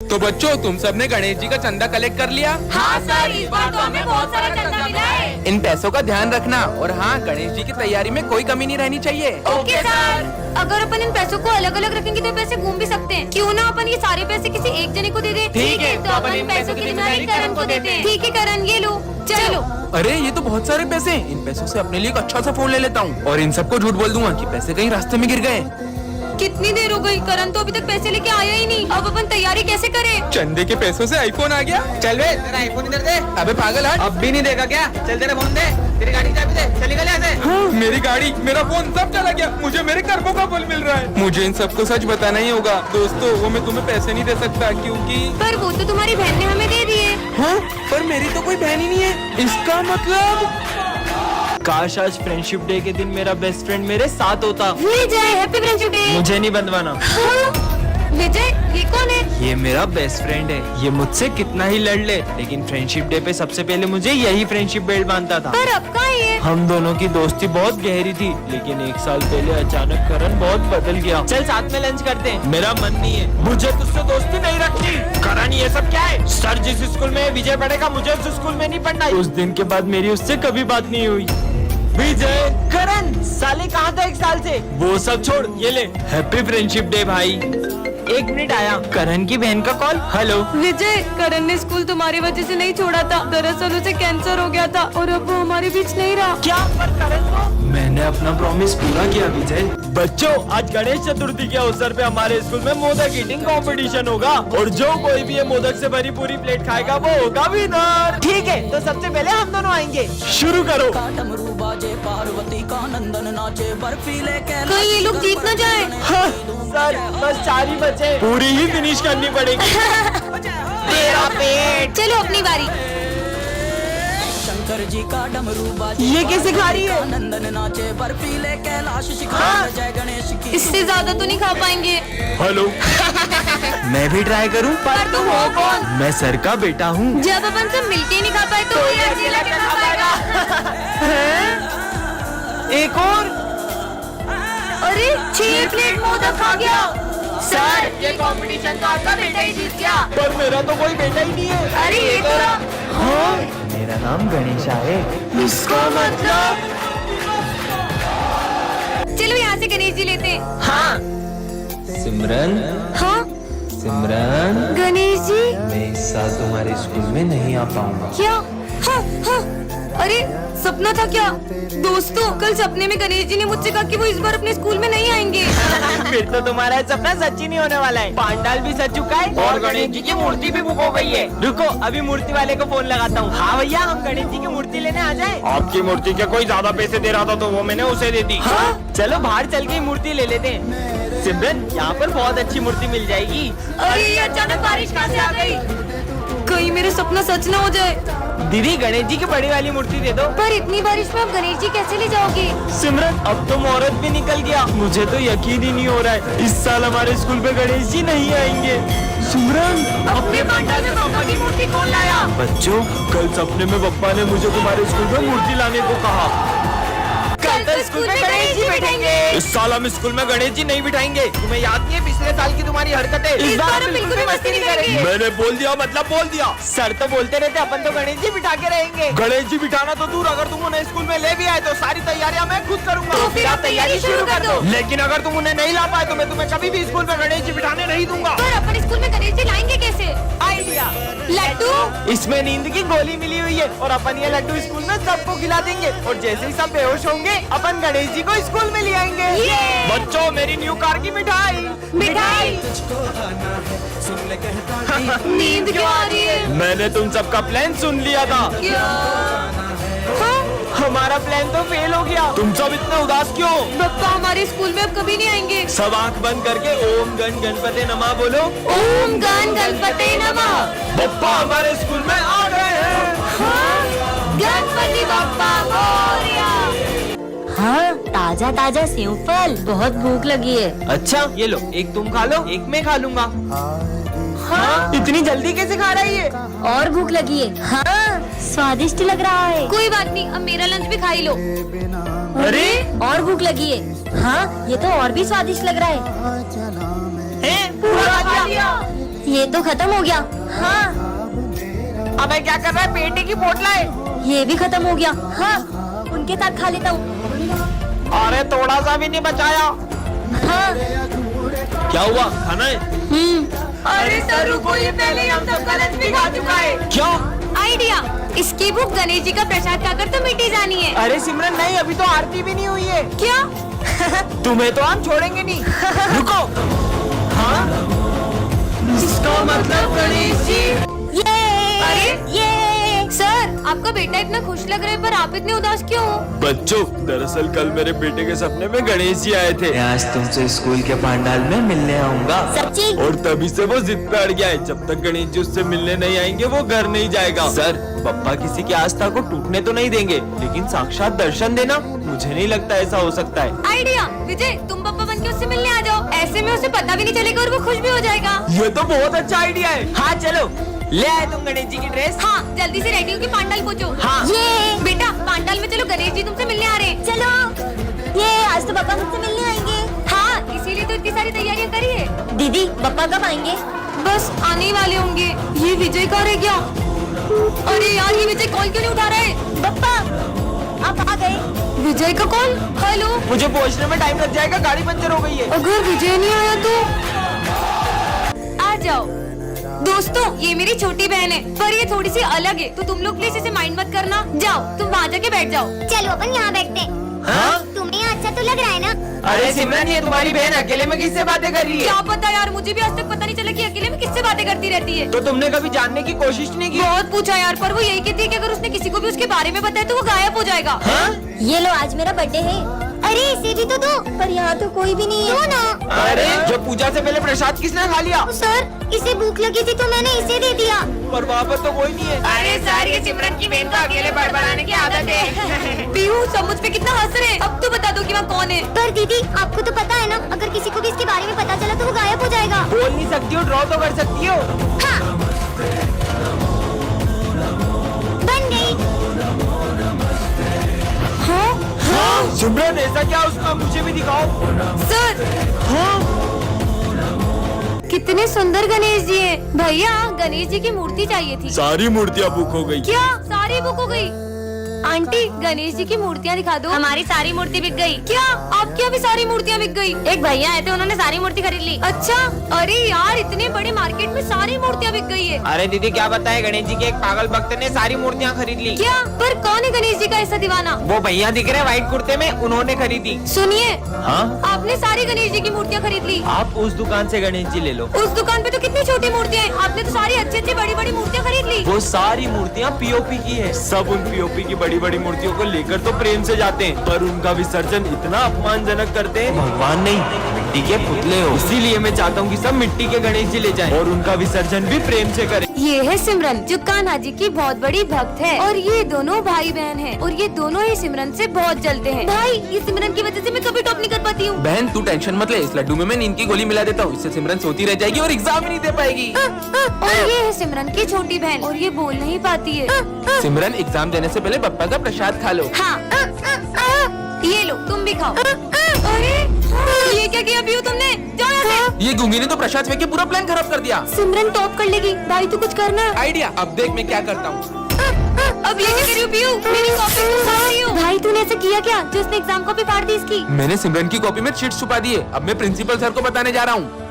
तो बच्चों, तुम सबने गणेश जी का चंदा कलेक्ट कर लिया? हाँ सर, इस बार तो हमें बहुत सारा चंदा मिला है। इन पैसों का ध्यान रखना और हाँ, गणेश जी की तैयारी में कोई कमी नहीं रहनी चाहिए। Okay sir. अगर अपन इन पैसों को अलग अलग रखेंगे तो पैसे घूम भी सकते हैं। क्यों ना अपन ये सारे पैसे किसी एक जने को दे दे। ठीक है, तो अपन इन पैसों की जिम्मेदारी करण को देते हैं। ठीक है करण, ये लो, चलो। अरे ये तो बहुत सारे पैसे हैं। इन पैसों से अपने लिए एक अच्छा सा फोन ले लेता हूँ और इन सबको झूठ बोल दूंगा कि पैसे कहीं रास्ते में गिर गए। कितनी देर हो गई, करण तो अभी तक पैसे लेके आया ही नहीं। अब अपन तैयारी कैसे करें? चंदे के पैसों से आईफोन आ गया। चल बे, तेरा आईफोन इधर दे। अबे पागल हट। अब भी नहीं देगा क्या? चल तेरा फोन दे, तेरी गाड़ी की चाबी दे, चल निकल यहाँ से। हाँ, मेरी गाड़ी, मेरा फोन सब चला गया। मुझे मेरे कर्मों का फल मिल रहा है। मुझे इन सबको सच बताना ही होगा। दोस्तों, वो मैं तुम्हें पैसे नहीं दे सकता क्योंकि पर वो तो तुम्हारी बहन ने हमें दे दिए। हाँ, पर मेरी तो कोई बहन ही नहीं है। इसका मतलब काश आज फ्रेंडशिप डे के दिन मेरा बेस्ट फ्रेंड मेरे साथ होता। विजय, हैप्पी फ्रेंडशिप डे। मुझे नहीं बंधवाना। विजय, ये कौन है? ये मेरा बेस्ट फ्रेंड है। ये मुझसे कितना ही लड़ ले, लेकिन फ्रेंडशिप डे पे सबसे पहले मुझे यही फ्रेंडशिप बेल्ट बांधता था। पर अब कहाँ है ये? हम दोनों की दोस्ती बहुत गहरी थी, लेकिन एक साल पहले अचानक करण बहुत बदल गया। चल साथ में लंच करते हैं। मेरा मन नहीं है, मुझे तुझसे दोस्ती नहीं रखनी। करण, ये सब क्या है? सर जिस स्कूल में विजय पढ़ेगा, मुझे उस स्कूल में नहीं पढ़ना। उस दिन के बाद मेरी उससे कभी बात नहीं हुई। विजय, करण, साले कहाँ था एक साल से? वो सब छोड़, ये ले हैप्पी फ्रेंडशिप डे भाई। एक मिनट, आया करण की बहन का कॉल। हेलो विजय, करण ने स्कूल तुम्हारी वजह से नहीं छोड़ा था। दरअसल उसे कैंसर हो गया था और अब वो हमारे बीच नहीं रहा। क्या? पर करण को मैंने अपना प्रॉमिस पूरा किया विजय। बच्चों, आज गणेश चतुर्थी के अवसर पे हमारे स्कूल में मोदक ईटिंग कंपटीशन होगा और जो कोई भी ये मोदक से भरी पूरी प्लेट खाएगा वो होगा विनर। ठीक है, तो सबसे पहले हम दोनों आएंगे। शुरू करो। पार्वती का नंदन नाचे, बर्फीले कहीं ये लोग जीत न जाए। हाँ, सर बस 4 ही बचे, पूरी ही फिनिश करनी पड़ेगी। तेरा पेट। चलो अपनी बारी। शंकर जी का डमरू बाजे, ये कैसे खा रही है? नंदन नाचे, बर्फीले कैलाश शिखर, जय गणेश की। इससे ज्यादा तो नहीं खा पाएंगे। हेलो मैं भी ट्राई करूं? पर तुम हो कौन? मैं सर का बेटा हूँ। जब अपन सब मिलके नहीं खा पाए तो ये अकेला कैसे खा पाएगा? एक और। अरे 6 प्लेट मोदक खा गया। सर, ये कंपटीशन तो आपका बेटा ही जीत गया। पर मेरा तो कोई बेटा ही नहीं है। अरे ये तो हाँ, मेरा नाम गणेशा है। इसका मतलब। चलो यहाँ से गणेश जी लेते हैं। हाँ सिमरन, हाँ सिमरन, गणेश जी। मैं इस साल तुम्हारे स्कूल में नहीं आ पाऊंगा। क्या? हाँ हाँ। अरे सपना था क्या? दोस्तों, कल सपने में गणेश जी ने मुझसे कहा कि वो इस बार अपने स्कूल में नहीं आएंगे। फिर तो तुम्हारा सपना सच ही नहीं होने वाला है। पांडाल भी सज चुका है और गणेश जी की मूर्ति भी बुक हो गई है। रुको, अभी मूर्ति वाले को फोन लगाता हूँ। हाँ भैया, हम गणेश जी की मूर्ति लेने आ जाए। आपकी मूर्ति के कोई ज्यादा पैसे दे रहा था तो वो मैंने उसे दे दी। हाँ? चलो बाहर चल के मूर्ति ले लेते हैं। सिमरन, यहाँ पर बहुत अच्छी मूर्ति मिल जाएगी। अरे ये अचानक बारिश कहाँ से आ गई? कहीं मेरा सपना सच ना हो जाए। दीदी, गणेश जी की बड़ी वाली मूर्ति दे दो। पर इतनी बारिश में आप गणेश जी कैसे ले जाओगे? सिमरन, अब तो मुहूर्त भी निकल गया। मुझे तो यकीन ही नहीं हो रहा है, इस साल हमारे स्कूल में गणेश जी नहीं आएंगे। सिमरन, अपने पंडाल में पापा की मूर्ति कौन लाया? बच्चों, कल सपने में पप्पा ने मुझे तुम्हारे स्कूल में मूर्ति लाने को कहा। कल तो स्कूल में गणेश जी बैठेंगे। इस साल हम स्कूल में गणेश जी नहीं बिठाएंगे। तुम्हें याद नहीं है पिछले साल की तुम्हारी हरकतें? इस बार हम बिल्कुल भी मस्ती नहीं करेंगे। मैंने बोल दिया मतलब बोल दिया। सर तो बोलते रहते, अपन तो गणेश जी बिठा के रहेंगे। गणेश जी बिठाना तो दूर, अगर तुम उन्हें स्कूल में ले भी आए तो सारी तैयारियां मैं खुद करूंगा। तो फिर आप तैयारी शुरू कर दो। लेकिन अगर तुम उन्हें नहीं ला पाए तो मैं तुम्हें कभी भी स्कूल में गणेश जी बिठाने नहीं दूंगा। पर अपन स्कूल में गणेश जी लाएंगे कैसे? आइडिया, लड्डू। इसमें नींद की गोली मिली हुई है और अपन ये लड्डू स्कूल में सबको खिला देंगे और जैसे ही सब बेहोश होंगे अपन गणेश जी को स्कूल में ले आएंगे। बच्चों, मेरी न्यू कार की मिठाई। मिठाई। नींद क्यों आ रही है? मैंने तुम सबका प्लान सुन लिया था। क्या? हाँ? हमारा प्लान तो फेल हो गया। तुम सब इतने उदास क्यों? पप्पा हमारे स्कूल में अब कभी नहीं आएंगे। सब आंख बंद करके ओम गण गणपते नमः बोलो। ओम गण गणपते नमः। पप्पा हमारे स्कूल में आ गए हैं। हाँ? गणपति बप्पा मोरया। हाँ, ताजा ताजा सेव फल। बहुत भूख लगी है। अच्छा, ये लो, एक तुम खा लो, एक मैं खा लूंगा। हाँ? इतनी जल्दी कैसे खा रही है? और भूख लगी है। हाँ, स्वादिष्ट लग रहा है। कोई बात नहीं, अब मेरा लंच भी खा ही लो। अरे, और भूख लगी है। हाँ, ये तो और भी स्वादिष्ट लग रहा है। पूरा खा लिया। ये तो खत्म हो गया। हाँ, अबे क्या कर रहा है? बेटे की बोतल है। ये भी खत्म हो गया। हाँ, उनके साथ खा लेता हूँ। अरे थोड़ा सा भी नहीं बचाया। हाँ। क्या हुआ? खाना है? अरे सर रुको, ये पहले ही हम सबका लंच भी खा चुका है। क्यों? आइडिया, इसकी भूख गणेश जी का प्रसाद खाकर तो मिटी जानी है। अरे सिमरन नहीं, अभी तो आरती भी नहीं हुई है। क्या? तुम्हें तो हम छोड़ेंगे नहीं। रुको। हाँ? इसका मतलब गणेश जी। ये सर, आपका बेटा इतना खुश लग रहा है पर आप इतने उदास क्यों हो? बच्चों, दरअसल कल मेरे बेटे के सपने में गणेश जी आए थे। मैं आज तुमसे स्कूल के पंडाल में मिलने आऊंगा। सच्ची? और तभी से वो जिद पे अड़ गया है। जब तक गणेश जी उससे मिलने नहीं आएंगे वो घर नहीं जाएगा। सर, पप्पा किसी की आस्था को टूटने तो नहीं देंगे, लेकिन साक्षात दर्शन देना, मुझे नहीं लगता ऐसा हो सकता है। आइडिया, विजय तुम पापा बन के उससे मिलने आ जाओ। ऐसे में उसे पता भी नहीं चलेगा और वो खुश भी हो जाएगा। ये तो बहुत अच्छा आइडिया है। हाँ चलो, ले आए तुम गणेश जी की ड्रेस? हाँ, जल्दी से रेडी होके पांडाल पहुँचो। हाँ। ये बेटा, पांडाल में चलो, गणेश जी तुमसे मिलने आ रहे हैं। चलो। ये आज तो पापा मुझसे मिलने आएंगे। हाँ, इसीलिए तो इतनी सारी तैयारियां करी है। दीदी, पापा कब आएंगे? बस आने ही वाले होंगे। ये विजय कहाँ रह गया? अरे यार, ये विजय कॉल क्यों नहीं उठा रहा है? पापा, आप आ गए? विजय का कॉल? हेलो। मुझे पहुँचने में टाइम लग जाएगा, गाड़ी पंचर हो गई है। अगर विजय नहीं आया तो आ जाओ। दोस्तों, ये मेरी छोटी बहन है, पर ये थोड़ी सी अलग है, तो तुम लोग प्लीज इसे माइंड मत करना। जाओ, तुम वहाँ जाके बैठ जाओ। चलो अपन यहाँ बैठते हैं। हाँ? तुम्हें यहाँ अच्छा तो लग रहा है ना? अरे सिमरन, ये तुम्हारी बहन अकेले में किससे बातें कर रही है? क्या पता यार, मुझे भी आज तक पता नहीं चला कि अकेले में किससे बातें करती रहती है। तो तुमने कभी जानने की कोशिश नहीं की? बहुत पूछा यार, पर वो यही कहती है कि अगर उसने किसी को भी उसके बारे में बताया तो वो गायब हो जाएगा। हाँ? ये लो, आज मेरा बर्थडे है। अरे इसे भी तो दो। पर यहाँ तो कोई भी नहीं है। ना। अरे जो पूजा से पहले प्रसाद किसने खा लिया? सर, इसे भूख लगी थी तो मैंने इसे दे दिया। पर वहाँ पर तो कोई नहीं है। अरे सर, ये सिमरन की बहन को अकेले बड़बड़ाने की आदत है। पीहू, सब मुझ पे कितना हंस रहे हैं। अब तो बता दो कि वहाँ कौन है। पर दीदी, आपको तो पता है ना, अगर किसी को भी इसके बारे में पता चला तो वो गायब हो जाएगा। बोल नहीं सकती हो, ड्रॉ तो कर सकती हो। हाँ। बन गई। हाँ? सिमरन, ऐसा क्या उसका? मुझे भी दिखाओ। सर, हाँ? कितने सुंदर गणेश जी हैं। भैया, गणेश जी की मूर्ति चाहिए थी। सारी मूर्तियाँ बुक हो गई। क्या? सारी बुक हो गई? आंटी, गणेश जी की मूर्तियाँ दिखा दो। हमारी सारी मूर्ति बिक गई। क्या? आपकी यहाँ भी सारी मूर्तियाँ बिक गई? एक भैया आए थे, उन्होंने सारी मूर्ति खरीद ली। अच्छा? अरे यार, इतने बड़े मार्केट में सारी मूर्तियाँ बिक गई है। अरे दीदी, क्या बताए, गणेश जी के एक पागल भक्त ने सारी मूर्तियाँ खरीद ली। क्या? पर कौन है गणेश जी का ऐसा दीवाना? वो भैया दिख रहे व्हाइट कुर्ते में, उन्होंने खरीदी। सुनिए, हाँ? आपने सारी गणेश जी की मूर्तियाँ खरीद ली। आप उस दुकान से गणेश जी ले लो। उस दुकान पे तो कितनी छोटी मूर्तियाँ हैं। आपने तो सारी अच्छी अच्छी बड़ी बड़ी मूर्तियाँ खरीद ली। वो सारी मूर्तियाँ पीओपी की है। सब उन पीओपी की बड़ी बड़ी मूर्तियों को लेकर तो प्रेम से जाते हैं, पर उनका विसर्जन इतना अपमानजनक करते हैं। भगवान नहीं, मिट्टी के पुतले हो। इसीलिए मैं चाहता हूँ कि सब मिट्टी के गणेश जी ले जाएं और उनका विसर्जन भी प्रेम से करें। ये है सिमरन, जो कान्हा जी की बहुत बड़ी भक्त है, और ये दोनों भाई बहन हैं, और ये दोनों ही सिमरन से बहुत जलते हैं। भाई, ये सिमरन की वजह से मैं कभी टॉप नहीं कर पाती हूँ। बहन तू टेंशन मत ले, इस लड्डू में मैं नींद की गोली मिला देता हूँ, इससे सिमरन सोती रह जाएगी और एग्जाम ही नहीं दे पाएगी। और ये है सिमरन की छोटी बहन, और ये बोल नहीं पाती है। सिमरन, एग्जाम देने से पहले पप्पा का प्रसाद खा लो। हाँ, ये लो, तुम भी खाओ। अरे ये क्या किया पीहू तुमने? जाओ यहाँ से। ये गूंगी ने तो प्रसाद फेंक के पूरा प्लान खराब कर दिया। सिमरन टॉप कर लेगी। भाई तू कुछ करना। आइडिया, अब देख मैं क्या करता हूँ। अब ये क्या कर रही हो पीहू? मेरी कॉपी क्यों फाड़ रही हो? भाई तूने ऐसा किया क्या, जो उसने एग्जाम कॉपी फाड़ दी इसकी? मैंने सिमरन की कॉपी में चीट छुपा दी है। अब मैं प्रिंसिपल सर को बताने जा रहा हूँ।